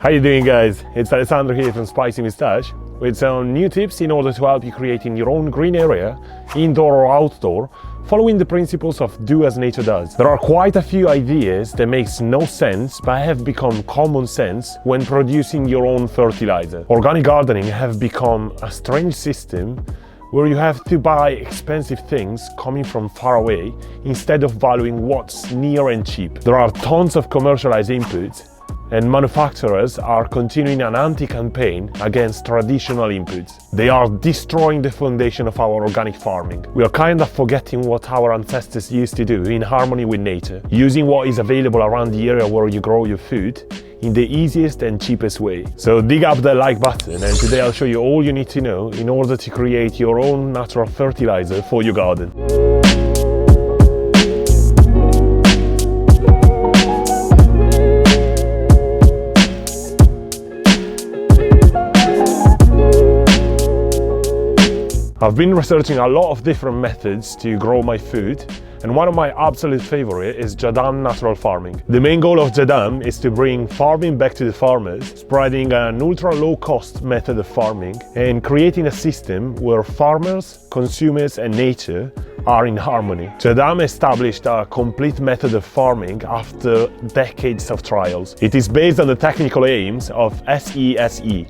How you doing, guys? It's Alessandro here from Spicy Moustache with some new tips in order to help you creating your own green area, indoor or outdoor, following the principles of do as nature does. There are quite a few ideas that makes no sense but have become common sense when producing your own fertilizer. Organic gardening have become a strange system where you have to buy expensive things coming from far away instead of valuing what's near and cheap. There are tons of commercialized inputs, and manufacturers are continuing an anti-campaign against traditional inputs. They are destroying the foundation of our organic farming. We are kind of forgetting what our ancestors used to do in harmony with nature, using what is available around the area where you grow your food in the easiest and cheapest way. So dig up the like button, and today I'll show you all you need to know in order to create your own natural fertilizer for your garden. I've been researching a lot of different methods to grow my food, and one of my absolute favorite is Jadam natural farming. The main goal of Jadam is to bring farming back to the farmers, spreading an ultra low cost method of farming and creating a system where farmers, consumers and nature are in harmony. Jadam established a complete method of farming after decades of trials. It is based on the technical aims of SESE.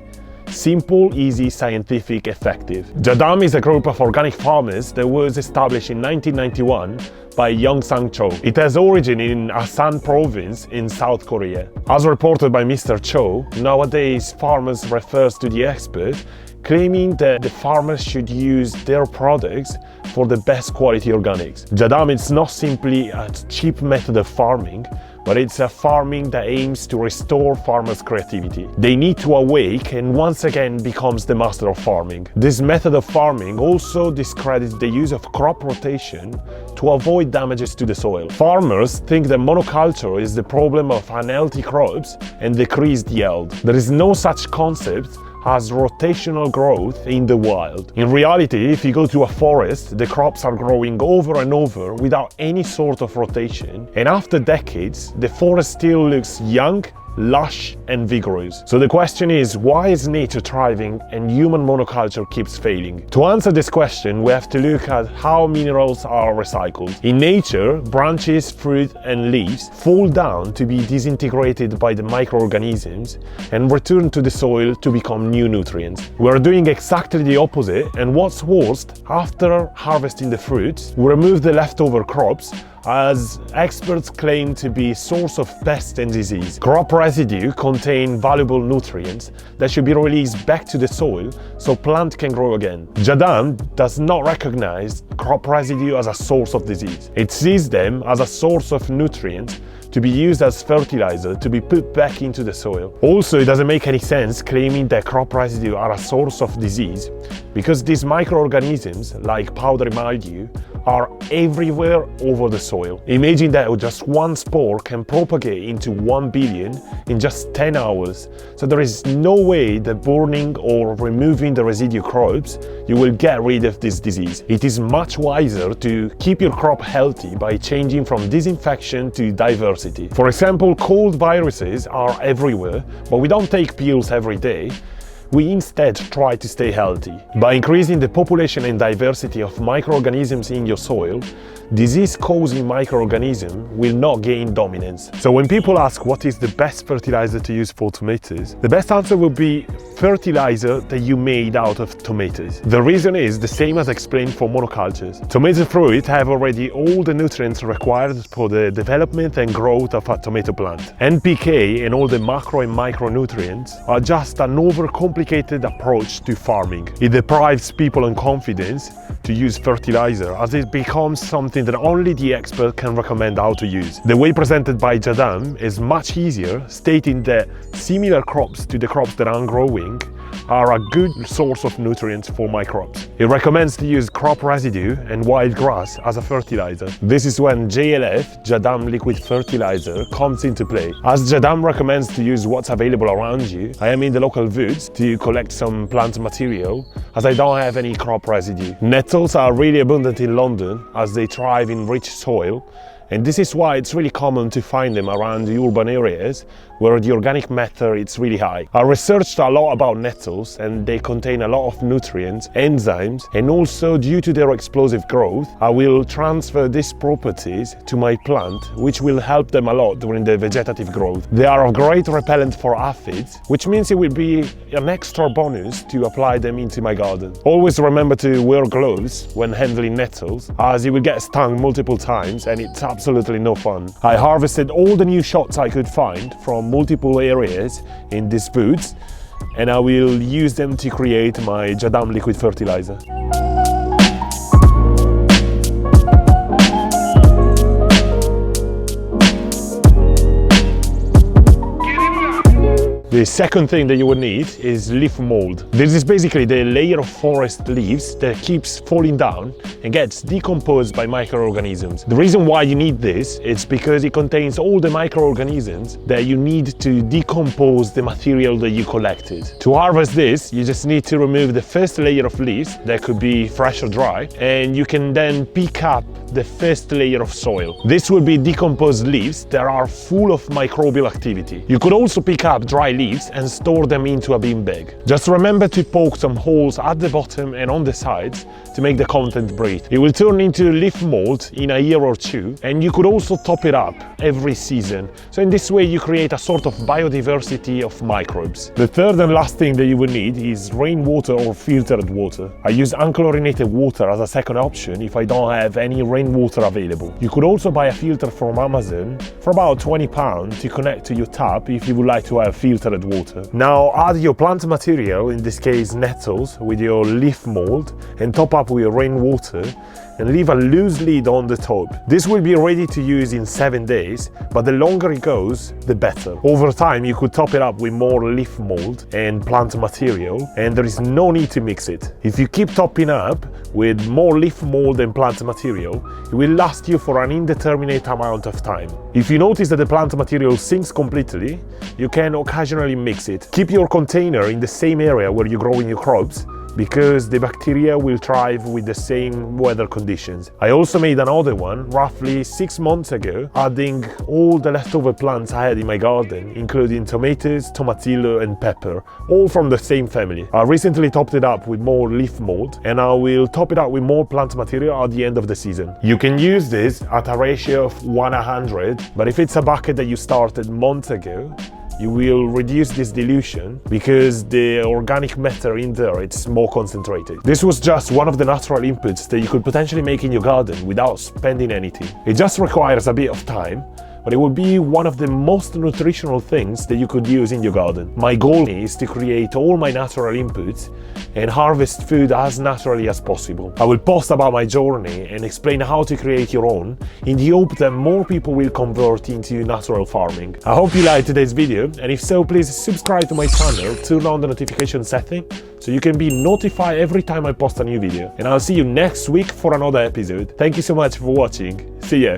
Simple, easy, scientific, effective. Jadam is a group of organic farmers that was established in 1991 by Yongsang Cho. It has origin in Asan province in South Korea. As reported by Mr. Cho, nowadays farmers refers to the expert, claiming that the farmers should use their products for the best quality organics. Jadam is not simply a cheap method of farming, but it's a farming that aims to restore farmers' creativity. They need to awake and once again becomes the master of farming. This method of farming also discredits the use of crop rotation to avoid damages to the soil. Farmers think that monoculture is the problem of unhealthy crops and decreased yield. There is no such concept as rotational growth in the wild. In reality, if you go to a forest, the crops are growing over and over without any sort of rotation, and after decades, the forest still looks young, lush and vigorous. So the question is, why is nature thriving and human monoculture keeps failing? To answer this question, we have to look at how minerals are recycled. In nature, branches, fruit and leaves fall down to be disintegrated by the microorganisms and return to the soil to become new nutrients. We are doing exactly the opposite, and what's worse, after harvesting the fruits, we remove the leftover crops as experts claim to be source of pests and disease. Crop residue contain valuable nutrients that should be released back to the soil so plant can grow again. Jadam does not recognize crop residue as a source of disease. It sees them as a source of nutrients to be used as fertilizer to be put back into the soil. Also, it doesn't make any sense claiming that crop residue are a source of disease, because these microorganisms, like powdery mildew, are everywhere over the soil. Imagine that just one spore can propagate into 1 billion in just 10 hours. So there is no way that burning or removing the residue crops, you will get rid of this disease. It is much wiser to keep your crop healthy by changing from disinfection to diversity. For example, cold viruses are everywhere, but we don't take pills every day. We instead try to stay healthy. By increasing the population and diversity of microorganisms in your soil, disease-causing microorganisms will not gain dominance. So when people ask what is the best fertilizer to use for tomatoes, the best answer will be fertilizer that you made out of tomatoes. The reason is the same as explained for monocultures. Tomato fruit have already all the nutrients required for the development and growth of a tomato plant. NPK and all the macro and micronutrients are just an overcomplicated approach to farming. It deprives people of confidence to use fertilizer, as it becomes something that only the expert can recommend how to use. The way presented by Jadam is much easier, stating that similar crops to the crops that I'm growing are a good source of nutrients for my crops. It recommends to use crop residue and wild grass as a fertilizer. This is when JLF, Jadam Liquid Fertilizer, comes into play. As Jadam recommends to use what's available around you, I am in the local woods to collect some plant material, as I don't have any crop residue. Nettles are really abundant in London as they thrive in rich soil, and this is why it's really common to find them around the urban areas where the organic matter is really high. I researched a lot about nettles, and they contain a lot of nutrients, enzymes, and also due to their explosive growth, I will transfer these properties to my plant, which will help them a lot during the vegetative growth. They are a great repellent for aphids, which means it will be an extra bonus to apply them into my garden. Always remember to wear gloves when handling nettles, as you will get stung multiple times and it's absolutely no fun. I harvested all the new shots I could find from multiple areas in these boots, and I will use them to create my Jadam liquid fertilizer. The second thing that you will need is leaf mold. This is basically the layer of forest leaves that keeps falling down and gets decomposed by microorganisms. The reason why you need this is because it contains all the microorganisms that you need to decompose the material that you collected. To harvest this, you just need to remove the first layer of leaves, that could be fresh or dry, and you can then pick up the first layer of soil. This will be decomposed leaves that are full of microbial activity. You could also pick up dry leaves and store them into a bean bag. Just remember to poke some holes at the bottom and on the sides to make the content breathe. It will turn into leaf mold in a year or two, and you could also top it up every season. So in this way you create a sort of biodiversity of microbes. The third and last thing that you will need is rainwater or filtered water. I use unchlorinated water as a second option if I don't have any rainwater available. You could also buy a filter from Amazon for about £20 to connect to your tap if you would like to have filtered water. Now add your plant material, in this case nettles, with your leaf mold and top up with rainwater and leave a loose lid on the top. This will be ready to use in 7 days, but the longer it goes, the better. Over time, you could top it up with more leaf mold and plant material, and there is no need to mix it. If you keep topping up with more leaf mold and plant material, it will last you for an indeterminate amount of time. If you notice that the plant material sinks completely, you can occasionally mix it. Keep your container in the same area where you're growing your crops, because the bacteria will thrive with the same weather conditions. I also made another one roughly 6 months ago, adding all the leftover plants I had in my garden, including tomatoes, tomatillo and pepper, all from the same family. I recently topped it up with more leaf mold, and I will top it up with more plant material at the end of the season. You can use this at a ratio of 1:100, but if it's a bucket that you started months ago, you will reduce this dilution because the organic matter in there, it's more concentrated. This was just one of the natural inputs that you could potentially make in your garden without spending anything. It just requires a bit of time, but it will be one of the most nutritional things that you could use in your garden. My goal is to create all my natural inputs and harvest food as naturally as possible. I will post about my journey and explain how to create your own, in the hope that more people will convert into natural farming. I hope you liked today's video, and if so, please subscribe to my channel, turn on the notification setting so you can be notified every time I post a new video. And I'll see you next week for another episode. Thank you so much for watching. See ya!